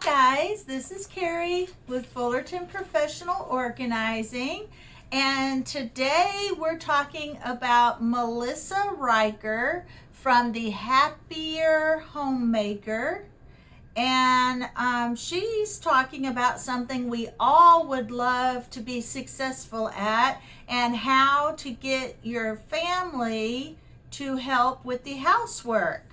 guys, this is Carrie with Fullerton Professional Organizing, and today we're talking about Melissa Riker from the Happier Homemaker, and she's talking about something we all would love to be successful at, and how to get your family to help with the housework.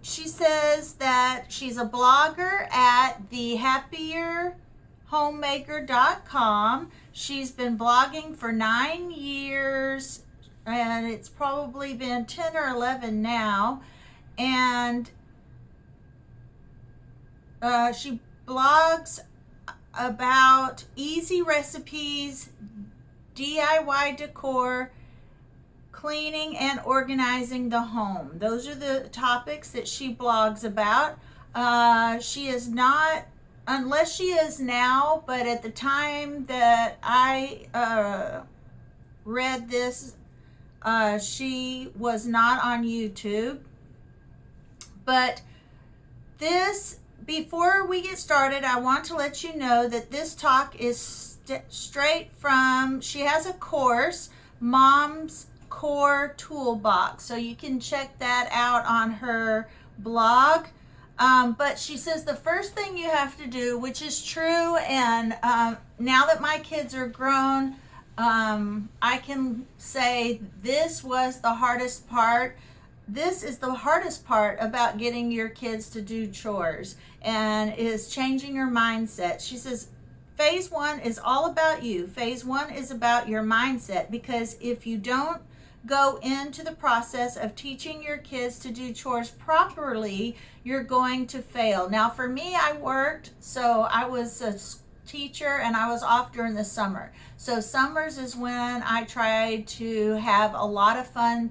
She says that she's a blogger at thehappierhomemaker.com. She's been blogging for 9 years, and it's probably been 10 or 11 now. And she blogs about easy recipes, DIY decor, cleaning, and organizing the home. Those are the topics that she blogs about. She is not, unless she is now, but at the time that I read this, she was not on YouTube. But before we get started, I want to let you know that this talk is straight from, she has a course, Mom's Core Toolbox, so you can check that out on her blog. But she says the first thing you have to do, which is true, and now that my kids are grown, I can say this was the hardest part. This is the hardest part about getting your kids to do chores, and is changing your mindset. She says phase one is all about you. Phase one is about your mindset, because if you don't go into the process of teaching your kids to do chores properly, you're going to fail. Now, for me, I worked, so I was a teacher and I was off during the summer. So summers is when I tried to have a lot of fun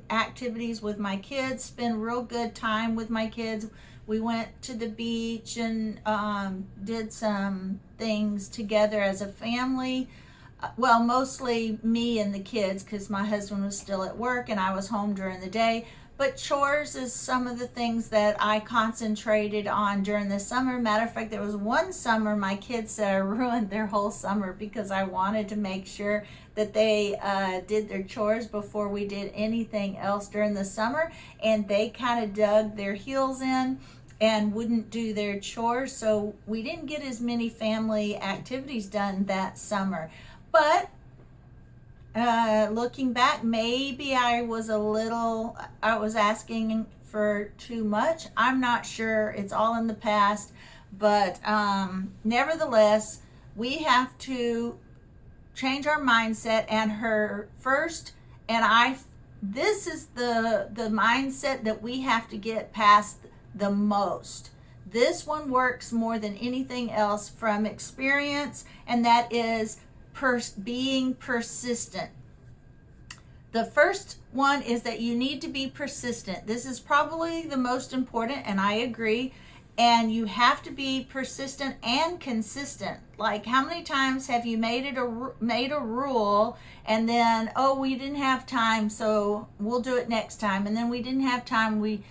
activities with my kids, spend real good time with my kids. We went to the beach and did some things together as a family. Well, mostly me and the kids, because my husband was still at work and I was home during the day. But chores is some of the things that I concentrated on during the summer. Matter of fact, there was one summer my kids said I ruined their whole summer, because I wanted to make sure that they did their chores before we did anything else during the summer, and they kind of dug their heels in and wouldn't do their chores, so we didn't get as many family activities done that summer. But looking back, maybe I was asking for too much. I'm not sure. It's all in the past. But nevertheless, we have to change our mindset. And this is the mindset that we have to get past the most. This one works more than anything else from experience, and that is being persistent. The first one is that you need to be persistent. This is probably the most important, and I agree. And you have to be persistent and consistent. Like, how many times have you made a rule, and then, oh, we didn't have time, so we'll do it next time. And then we didn't have time, we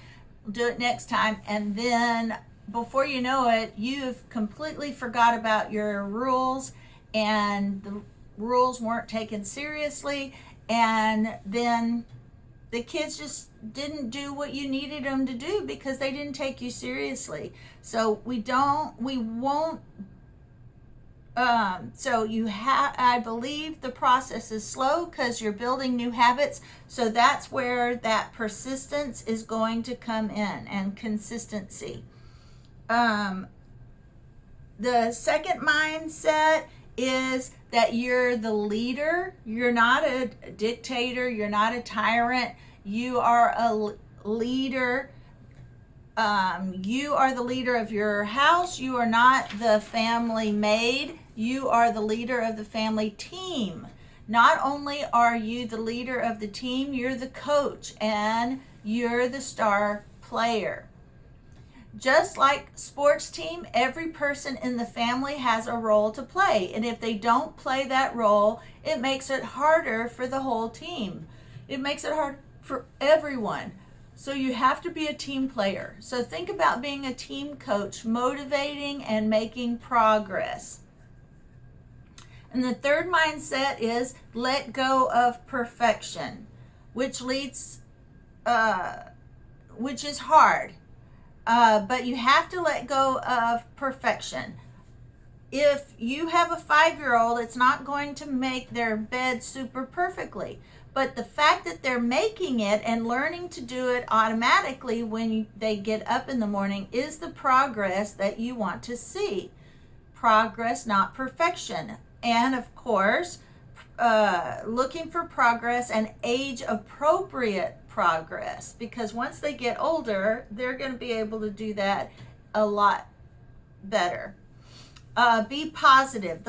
do it next time. And then before you know it, you've completely forgot about your rules, and the rules weren't taken seriously, and then the kids just didn't do what you needed them to do because they didn't take you seriously. So I believe the process is slow because you're building new habits. So that's where that persistence is going to come in, and consistency. The second mindset is that you're the leader. You're not a dictator. You're not a tyrant. You are a leader. You are the leader of your house. You are not the family maid. You are the leader of the family team. Not only are you the leader of the team, you're the coach and you're the star player. Just like sports team, every person in the family has a role to play. And if they don't play that role, it makes it harder for the whole team. It makes it hard for everyone. So you have to be a team player. So think about being a team coach, motivating and making progress. And the third mindset is let go of perfection, which is hard. But you have to let go of perfection. If you have a 5-year-old, it's not going to make their bed super perfectly. But the fact that they're making it and learning to do it automatically when they get up in the morning is the progress that you want to see. Progress, not perfection. And of course, looking for progress and age appropriate progress, because once they get older, they're going to be able to do that a lot better. Be positive.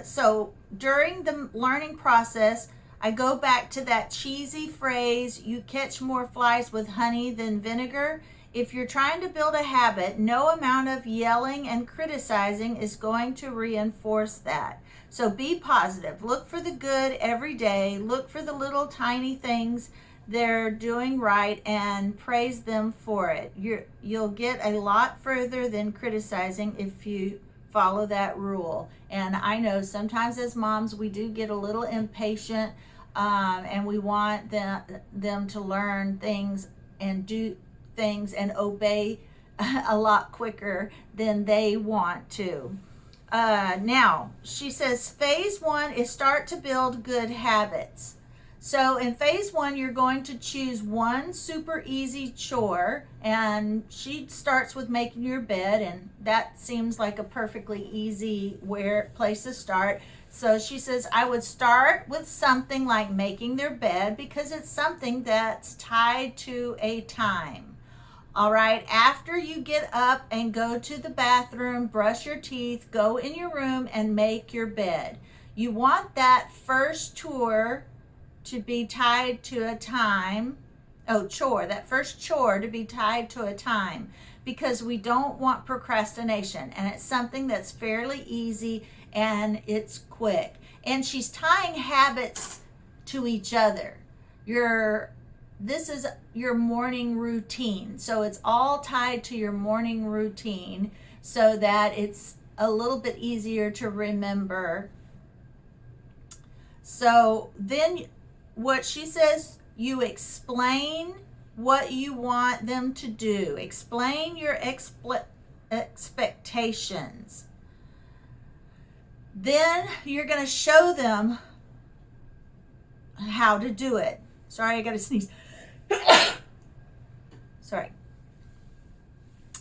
So during the learning process, I go back to that cheesy phrase, you catch more flies with honey than vinegar. If you're trying to build a habit, no amount of yelling and criticizing is going to reinforce that. So be positive. Look for the good every day. Look for the little tiny things they're doing right and praise them for it. You'll get a lot further than criticizing if you follow that rule. And I know sometimes as moms we do get a little impatient, and we want them to learn things and do things and obey a lot quicker than they want to. Now, she says phase 1 is start to build good habits. So in phase 1, you're going to choose one super easy chore, and she starts with making your bed, and that seems like a perfectly easy place to start. So she says, I would start with something like making their bed because it's something that's tied to a time. All right, after you get up and go to the bathroom, brush your teeth, go in your room and make your bed. You want that first chore to be tied to a time. That first chore to be tied to a time, because we don't want procrastination, and it's something that's fairly easy and it's quick. And she's tying habits to each other. This is your morning routine. So it's all tied to your morning routine so that it's a little bit easier to remember. So then what she says, you explain what you want them to do. Explain your expectations. Then you're going to show them how to do it. Sorry, I got to sneeze. Sorry.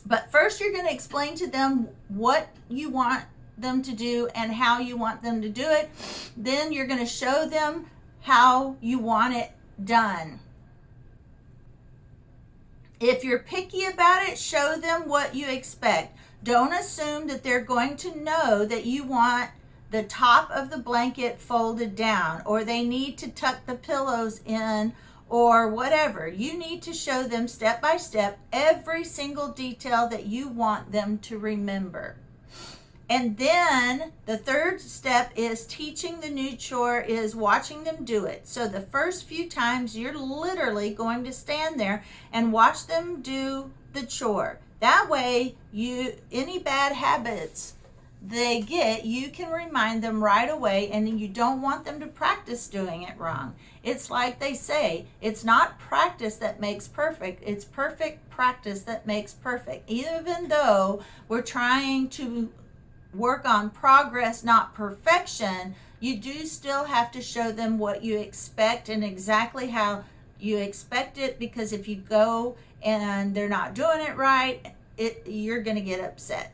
But first you're going to explain to them what you want them to do and how you want them to do it. Then you're going to show them how you want it done. If you're picky about it, show them what you expect. Don't assume that they're going to know that you want the top of the blanket folded down, or they need to tuck the pillows in, or whatever. You need to show them step by step every single detail that you want them to remember. And then the third step is teaching the new chore is watching them do it. So the first few times you're literally going to stand there and watch them do the chore. That way, any bad habits they get, you can remind them right away, and you don't want them to practice doing it wrong. It's like they say, it's not practice that makes perfect, it's perfect practice that makes perfect. Even though we're trying to work on progress, not perfection, you do still have to show them what you expect and exactly how you expect it, because if you go and they're not doing it right, you're going to get upset.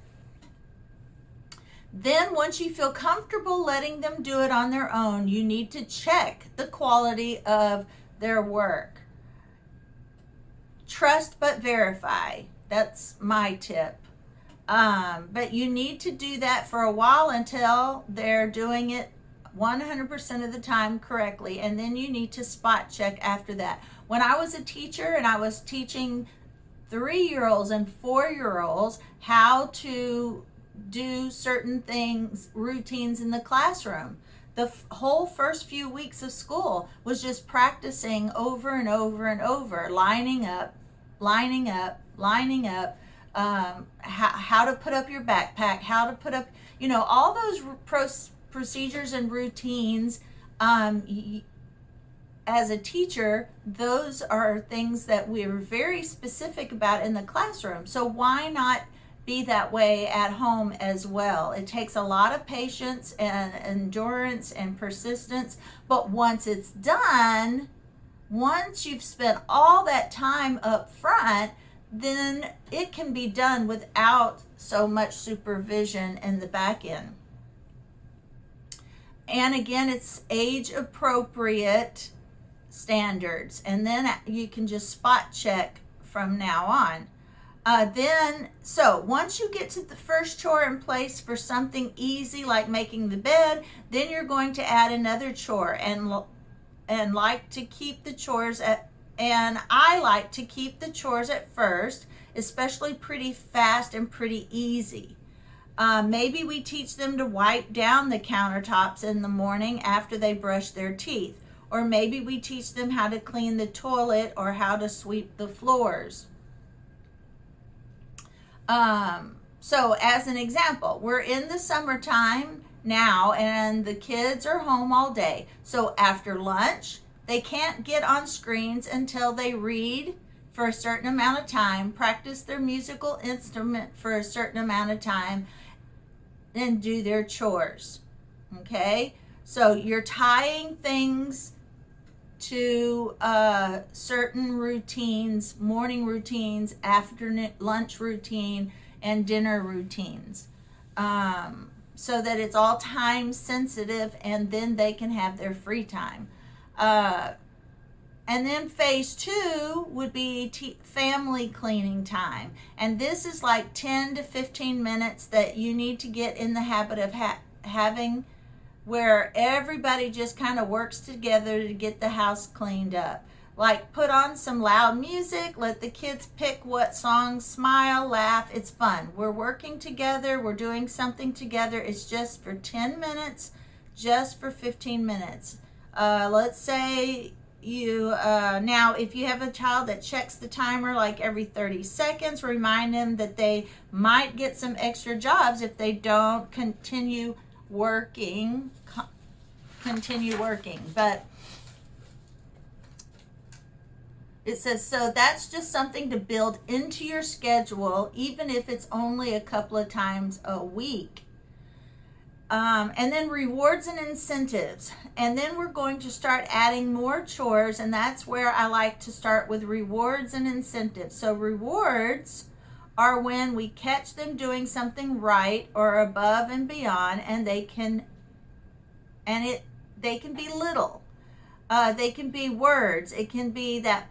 Then once you feel comfortable letting them do it on their own, you need to check the quality of their work. Trust but verify. That's my tip. But you need to do that for a while until they're doing it 100% of the time correctly, and then you need to spot check after that. When I was a teacher and I was teaching 3-year-olds and 4-year-olds how to do certain things, routines in the classroom, the whole first few weeks of school was just practicing over and over and over, lining up, how to put up your backpack, how to put up, all those procedures and routines. As a teacher, those are things that we're very specific about in the classroom. So why not be that way at home as well? It takes a lot of patience and endurance and persistence, but once it's done, once you've spent all that time up front, then it can be done without so much supervision in the back end. And again, it's age appropriate standards, and then you can just spot check from now on. So once you get to the first chore in place for something easy like making the bed, then you're going to add another chore, and like to keep the chores I like to keep the chores at first, especially pretty fast and pretty easy. Maybe we teach them to wipe down the countertops in the morning after they brush their teeth. Or maybe we teach them how to clean the toilet or how to sweep the floors. So as an example, we're in the summertime now and the kids are home all day. So after lunch, they can't get on screens until they read for a certain amount of time, practice their musical instrument for a certain amount of time, and do their chores. Okay? So you're tying things to certain routines, morning routines, afternoon lunch routine, and dinner routines, so that it's all time sensitive, and then they can have their free time. And then phase 2 would be family cleaning time, and this is like 10 to 15 minutes that you need to get in the habit of having, where everybody just kind of works together to get the house cleaned up. Like, put on some loud music, let the kids pick what songs, smile, laugh. It's fun. We're working together, we're doing something together. It's just for 10 minutes, just for 15 minutes. Let's say now if you have a child that checks the timer like every 30 seconds, remind them that they might get some extra jobs if they don't continue working. But it says, so that's just something to build into your schedule, even if it's only a couple of times a week. And then rewards and incentives. And then we're going to start adding more chores, and that's where I like to start with rewards and incentives. So rewards are when we catch them doing something right or above and beyond, and they can be little. They can be words. It can be that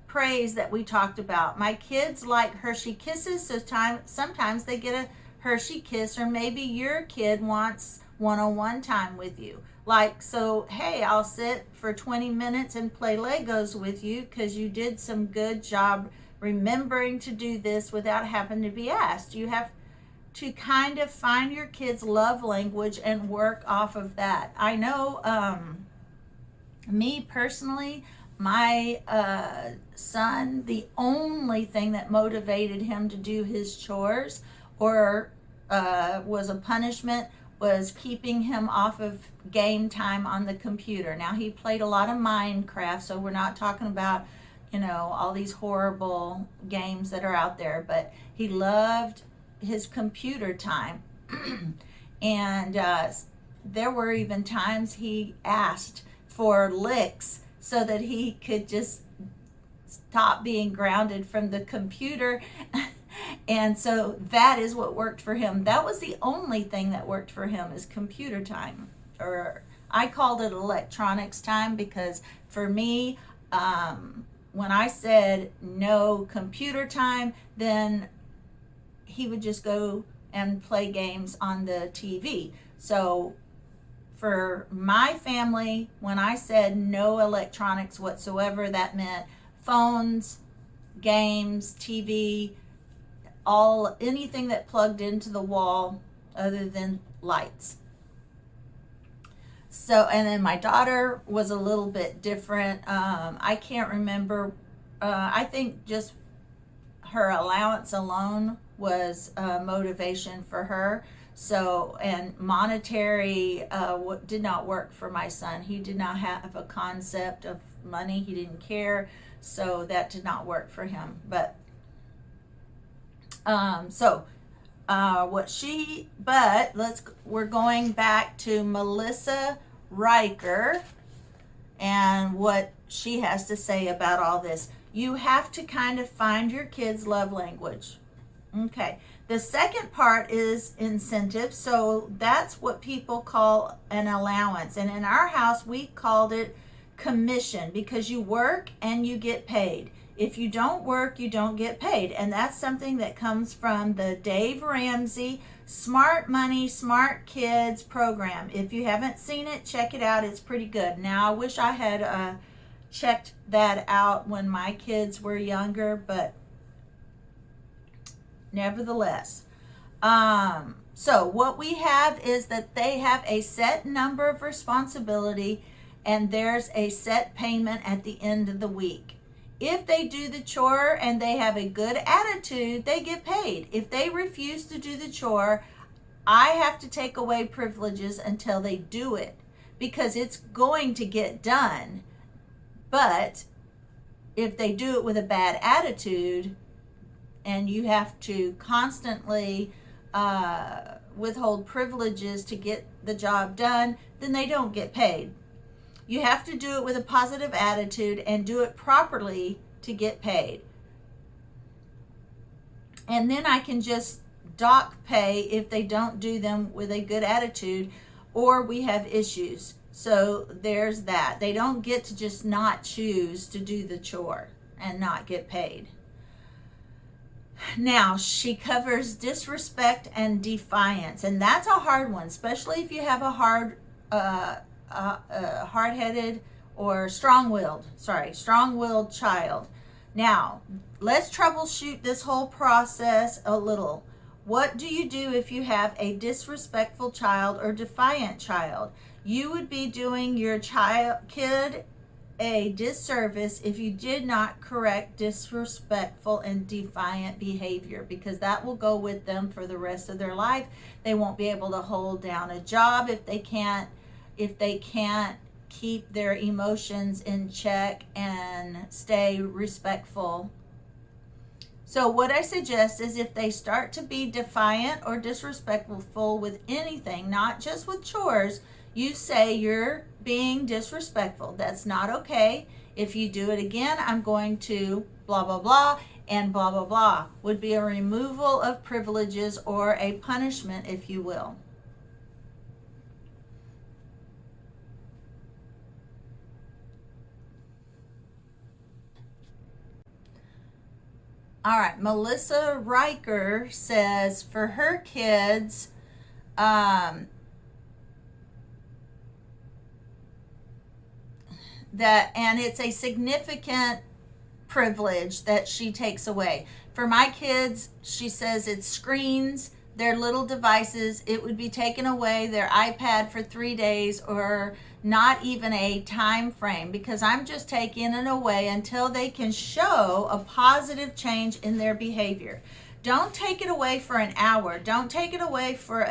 praise that we talked about. My kids like Hershey Kisses, so sometimes they get a Hershey Kiss, or maybe your kid wants one-on-one time with you. Like, so, hey, I'll sit for 20 minutes and play Legos with you because you did some good job remembering to do this without having to be asked. You have to kind of find your kids' love language and work off of that. I know, me personally, my son, the only thing that motivated him to do his chores or was a punishment was keeping him off of game time on the computer. Now, he played a lot of Minecraft, so we're not talking about, all these horrible games that are out there, but he loved his computer time. And there were even times he asked for licks so that he could just stop being grounded from the computer. And so that is what worked for him. That was the only thing that worked for him, is computer time. Or I called it electronics time, because for me, when I said no computer time, then he would just go and play games on the TV. So for my family, when I said no electronics whatsoever, that meant phones, games, TV, anything that plugged into the wall other than lights. So, and then my daughter was a little bit different. I can't remember. I think just her allowance alone was motivation for her. So, and monetary did not work for my son. He did not have a concept of money. He didn't care. So that did not work for him. But we're going back to Melissa Riker and what she has to say about all this. You have to kind of find your kids' love language. Okay. The second part is incentive. So that's what people call an allowance. And in our house, we called it commission, because you work and you get paid. If you don't work, you don't get paid. And that's something that comes from the Dave Ramsey Smart Money, Smart Kids program. If you haven't seen it, check it out. It's pretty good. Now, I wish I had checked that out when my kids were younger, but nevertheless. So what we have is that they have a set number of responsibility, and there's a set payment at the end of the week. If they do the chore and they have a good attitude, they get paid. If they refuse to do the chore, I have to take away privileges until they do it, because it's going to get done. But if they do it with a bad attitude and you have to constantly withhold privileges to get the job done, then they don't get paid. You have to do it with a positive attitude and do it properly to get paid. And then I can just dock pay if they don't do them with a good attitude, or we have issues. So there's that. They don't get to just not choose to do the chore and not get paid. Now, she covers disrespect and defiance, and that's a hard one, especially if you have a hard-headed or strong-willed child. Now, let's troubleshoot this whole process a little. What do you do if you have a disrespectful child or defiant child? You would be doing your kid a disservice if you did not correct disrespectful and defiant behavior, because that will go with them for the rest of their life. They won't be able to hold down a job if they can't keep their emotions in check and stay respectful. So what I suggest is, if they start to be defiant or disrespectful with anything, not just with chores, you say, you're being disrespectful. That's not okay. If you do it again, I'm going to blah, blah, blah, and blah, blah, blah. Would be a removal of privileges or a punishment, if you will. All right, Melissa Riker says for her kids, and it's a significant privilege that she takes away. For my kids, she says it's screens, their little devices. It would be taken away, their iPad for 3 days, or not even a time frame, because I'm just taking it away until they can show a positive change in their behavior. Don't take it away for an hour. Don't take it away for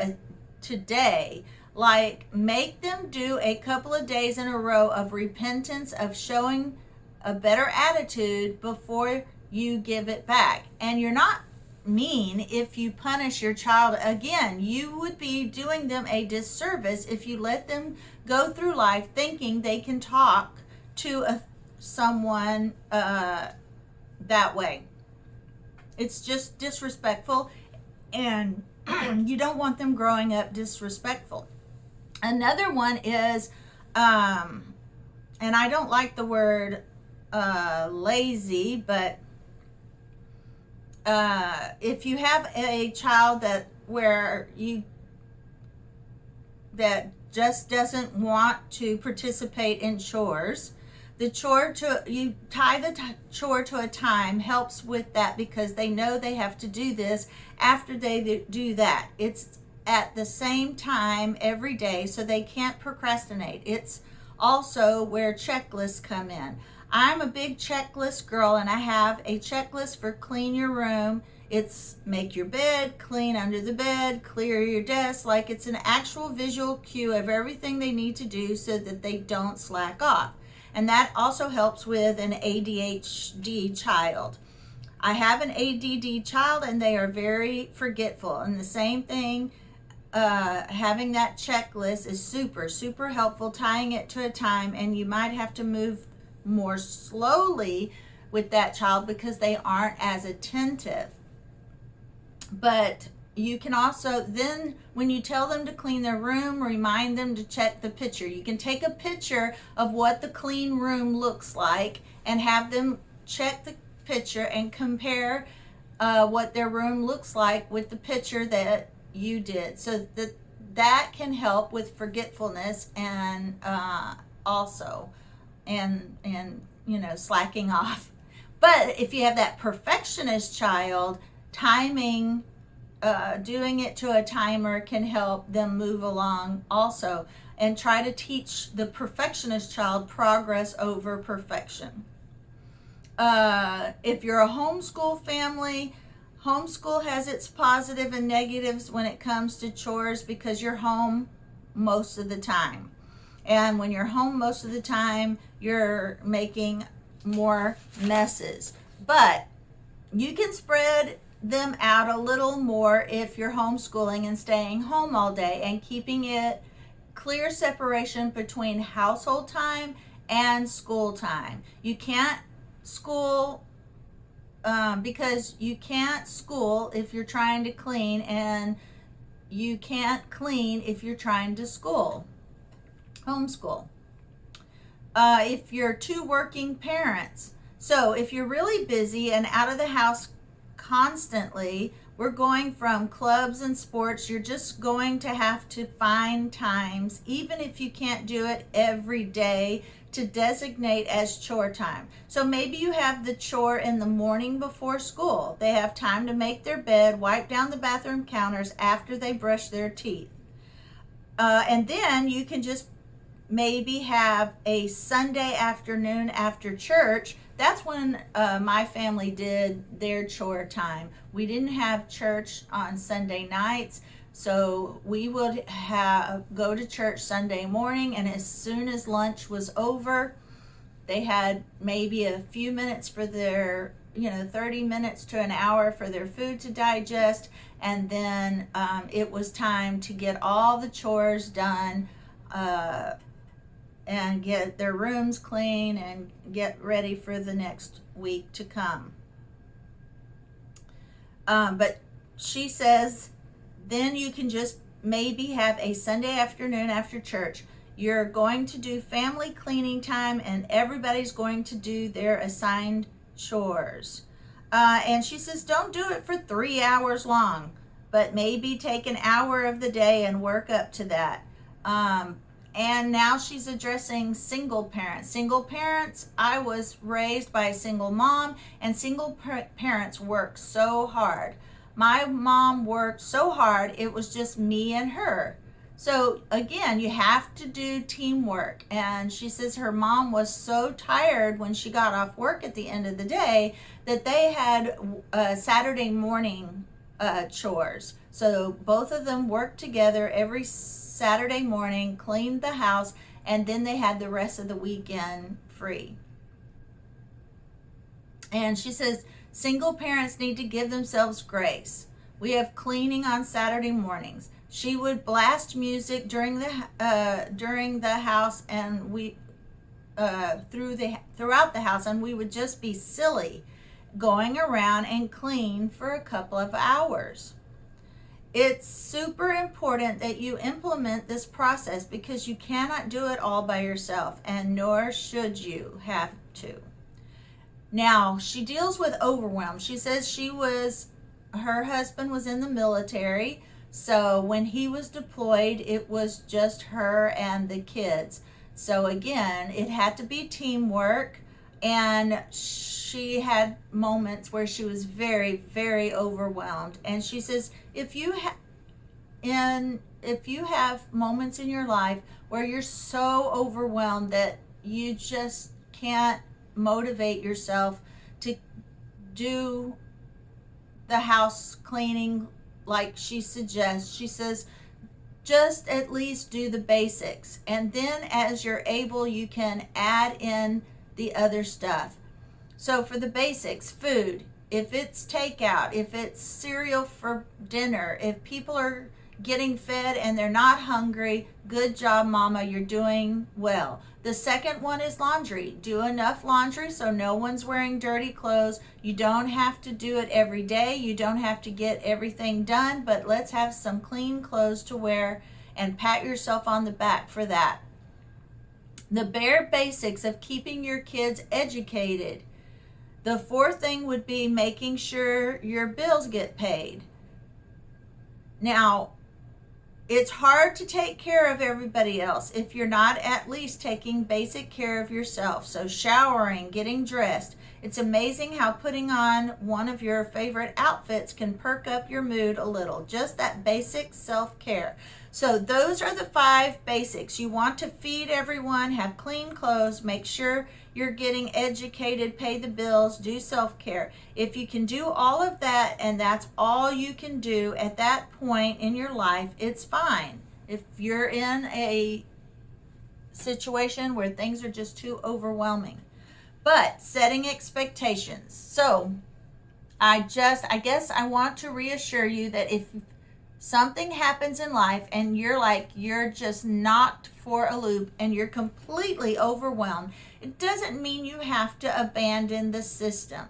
today. Like, make them do a couple of days in a row of repentance, of showing a better attitude before you give it back. And you're not mean if you punish your child again. You would be doing them a disservice if you let them go through life thinking they can talk to someone that way. It's just disrespectful, and you don't want them growing up disrespectful. Another one is, and I don't like the word lazy, but if you have a child that just doesn't want to participate in chores, you tie the chore to a time helps with that, because they know they have to do this after they do that. It's at the same time every day so they can't procrastinate. It's also where checklists come in. I'm a big checklist girl, and I have a checklist for clean your room. It's make your bed, clean under the bed, clear your desk. Like, it's an actual visual cue of everything they need to do so that they don't slack off. And that also helps with an ADHD child. I have an ADD child, and they are very forgetful. And the same thing, having that checklist is super, super helpful, tying it to a time. And you might have to move more slowly with that child because they aren't as attentive. But you can also, then when you tell them to clean their room, remind them to check the picture. You can take a picture of what the clean room looks like and have them check the picture and compare what their room looks like with the picture that you did. So that can help with forgetfulness and also and slacking off. But if you have that perfectionist child, timing, doing it to a timer can help them move along also. And try to teach the perfectionist child progress over perfection. If you're a homeschool family, homeschool has its positive and negatives when it comes to chores because you're home most of the time. And when you're home most of the time, you're making more messes. But you can spread them out a little more if you're homeschooling and staying home all day and keeping it clear separation between household time and school time. You can't school because you can't school if you're trying to clean, and you can't clean if you're trying to homeschool. If you're two working parents, so if you're really busy and out of the house constantly, we're going from clubs and sports, you're just going to have to find times, even if you can't do it every day, to designate as chore time. So maybe you have the chore in the morning before school. They have time to make their bed, wipe down the bathroom counters after they brush their teeth. And then you can just maybe have a Sunday afternoon after church. That's when my family did their chore time. We didn't have church on Sunday nights, so we would go to church Sunday morning, and as soon as lunch was over, they had maybe a few minutes for their 30 minutes to an hour for their food to digest, and then it was time to get all the chores done and get their rooms clean and get ready for the next week to come. But she says then you can just maybe have a Sunday afternoon after church. You're going to do family cleaning time, and everybody's going to do their assigned chores. And she says don't do it for 3 hours long, but maybe take an hour of the day and work up to that. And now she's addressing single parents. Single parents, I was raised by a single mom, and single parents work so hard. My mom worked so hard, it was just me and her. So again, you have to do teamwork. And she says her mom was so tired when she got off work at the end of the day that they had Saturday morning chores. So both of them worked together every Saturday morning, cleaned the house, and then they had the rest of the weekend free. And she says single parents need to give themselves grace. We have cleaning on Saturday mornings. She would blast music during the house, and we throughout the house, and we would just be silly going around and clean for a couple of hours. It's super important that you implement this process because you cannot do it all by yourself, and nor should you have to. Now, she deals with overwhelm. She says her husband was in the military, so when he was deployed, it was just her and the kids. So again, it had to be teamwork, and she had moments where she was very, very overwhelmed. And she says, if you if you have moments in your life where you're so overwhelmed that you just can't motivate yourself to do the house cleaning like she suggests, she says, just at least do the basics. And then as you're able, you can add in the other stuff. So for the basics, food, if it's takeout, if it's cereal for dinner, if people are getting fed and they're not hungry, good job, mama, you're doing well. The second one is laundry. Do enough laundry so no one's wearing dirty clothes. You don't have to do it every day. You don't have to get everything done, but let's have some clean clothes to wear and pat yourself on the back for that. The bare basics of keeping your kids educated. The fourth thing would be making sure your bills get paid. Now, it's hard to take care of everybody else if you're not at least taking basic care of yourself. So showering, getting dressed. It's amazing how putting on one of your favorite outfits can perk up your mood a little. Just that basic self-care. So those are the 5 basics. You want to feed everyone, have clean clothes, make sure you're getting educated, pay the bills, do self-care. If you can do all of that and that's all you can do at that point in your life, it's fine. If you're in a situation where things are just too overwhelming. But setting expectations. So I guess I want to reassure you that if something happens in life and you're just knocked for a loop and you're completely overwhelmed, it doesn't mean you have to abandon the system.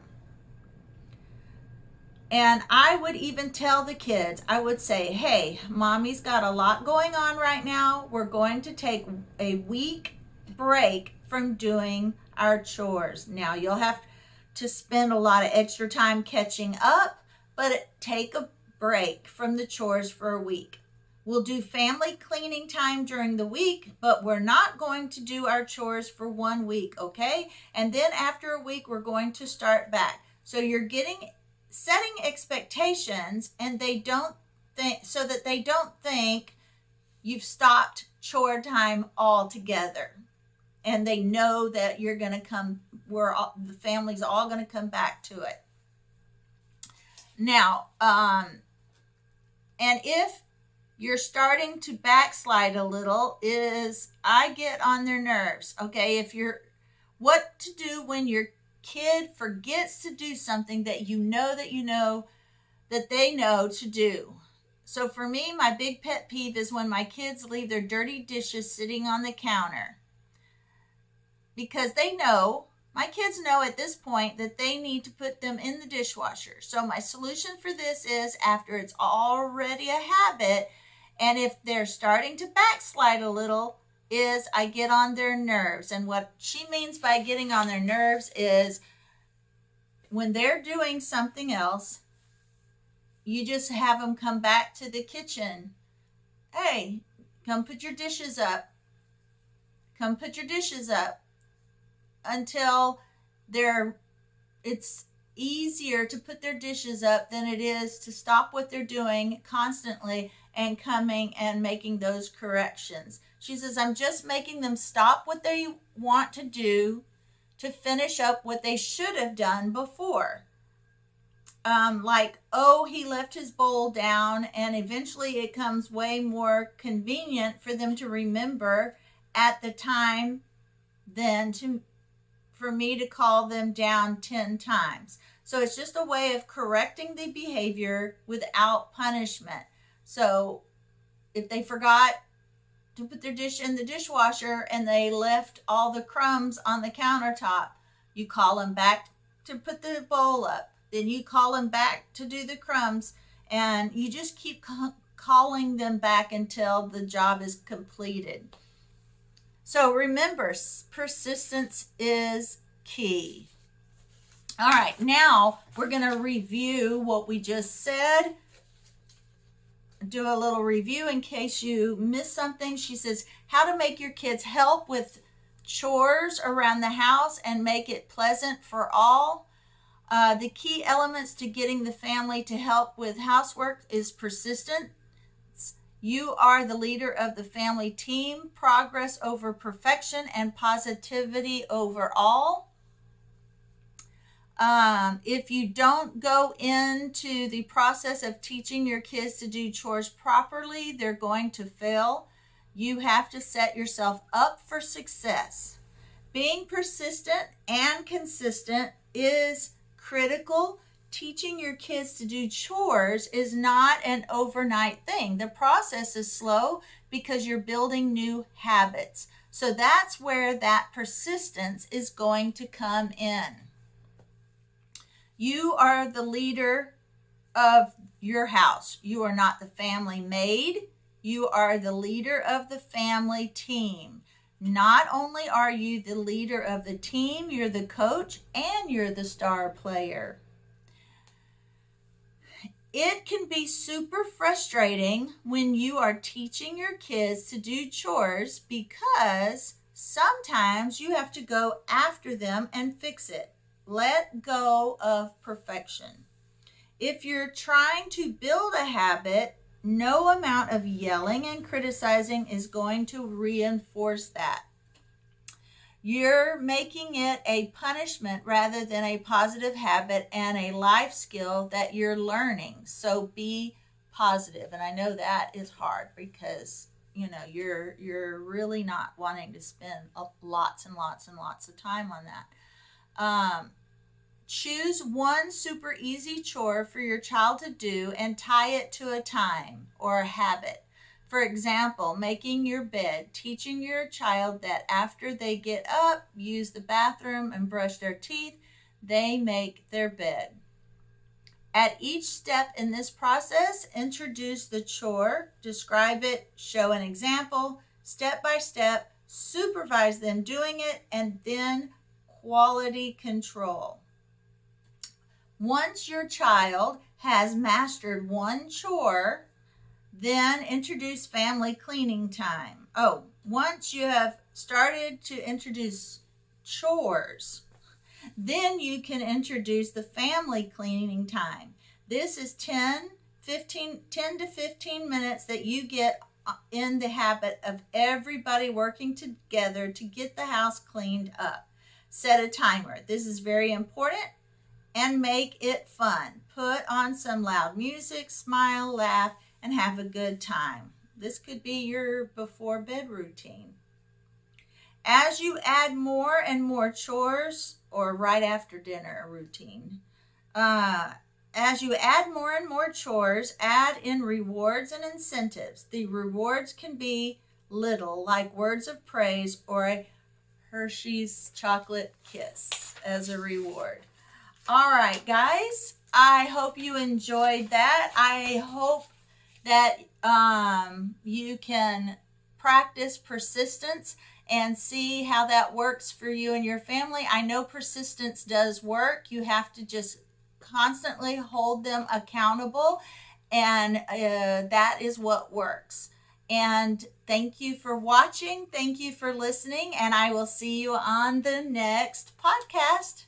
And I would even tell the kids, I would say, hey, mommy's got a lot going on right now. We're going to take a week break from doing our chores. Now, you'll have to spend a lot of extra time catching up, but take a break from the chores for a week. We'll do family cleaning time during the week, but we're not going to do our chores for 1 week, okay? And then after a week, we're going to start back. So you're setting expectations, and they don't think, so that they don't think you've stopped chore time altogether. And they know that you're going to come, the family's all going to come back to it. Now, and if you're starting to backslide a little, I get on their nerves. Okay, what to do when your kid forgets to do something that you know that they know to do. So for me, my big pet peeve is when my kids leave their dirty dishes sitting on the counter. Because my kids know at this point that they need to put them in the dishwasher. So my solution for this is, after it's already a habit, and if they're starting to backslide a little, is I get on their nerves. And what she means by getting on their nerves is when they're doing something else, you just have them come back to the kitchen. Hey, come put your dishes up. Come put your dishes up. Until it's easier to put their dishes up than it is to stop what they're doing constantly and coming and making those corrections. She says, I'm just making them stop what they want to do to finish up what they should have done before. He left his bowl down, and eventually it comes way more convenient for them to remember at the time than for me to call them down 10 times. So it's just a way of correcting the behavior without punishment. So if they forgot to put their dish in the dishwasher and they left all the crumbs on the countertop, you call them back to put the bowl up. Then you call them back to do the crumbs, and you just keep calling them back until the job is completed. So remember, persistence is key. All right, now we're going to review what we just said. Do a little review in case you missed something. She says, how to make your kids help with chores around the house and make it pleasant for all. The key elements to getting the family to help with housework is persistence You are the leader of the family team. Progress over perfection and positivity overall. If you don't go into the process of teaching your kids to do chores properly, they're going to fail. You have to set yourself up for success. Being persistent and consistent is critical. Teaching your kids to do chores is not an overnight thing. The process is slow because you're building new habits. So that's where that persistence is going to come in. You are the leader of your house. You are not the family maid. You are the leader of the family team. Not only are you the leader of the team, you're the coach and you're the star player. It can be super frustrating when you are teaching your kids to do chores because sometimes you have to go after them and fix it. Let go of perfection. If you're trying to build a habit, no amount of yelling and criticizing is going to reinforce that. You're making it a punishment rather than a positive habit and a life skill that you're learning. So be positive. And I know that is hard because you're really not wanting to spend lots and lots and lots of time on that. Choose one super easy chore for your child to do and tie it to a time or a habit. For example, making your bed, teaching your child that after they get up, use the bathroom, and brush their teeth, they make their bed. At each step in this process, introduce the chore, describe it, show an example, step by step, supervise them doing it, and then quality control. Once your child has mastered one chore, then introduce family cleaning time. Once you have started to introduce chores, then you can introduce the family cleaning time. This is 10 to 15 minutes that you get in the habit of everybody working together to get the house cleaned up. Set a timer. This is very important. And make it fun. Put on some loud music, smile, laugh, and have a good time. This could be your before bed routine. As you add more and more chores, or right after dinner routine, as you add more and more chores, add in rewards and incentives. The rewards can be little, like words of praise or a Hershey's chocolate kiss as a reward. All right, guys, I hope you enjoyed that. I hope that you can practice persistence and see how that works for you and your family. I know persistence does work. You have to just constantly hold them accountable, and that is what works. And thank you for watching. Thank you for listening, and I will see you on the next podcast.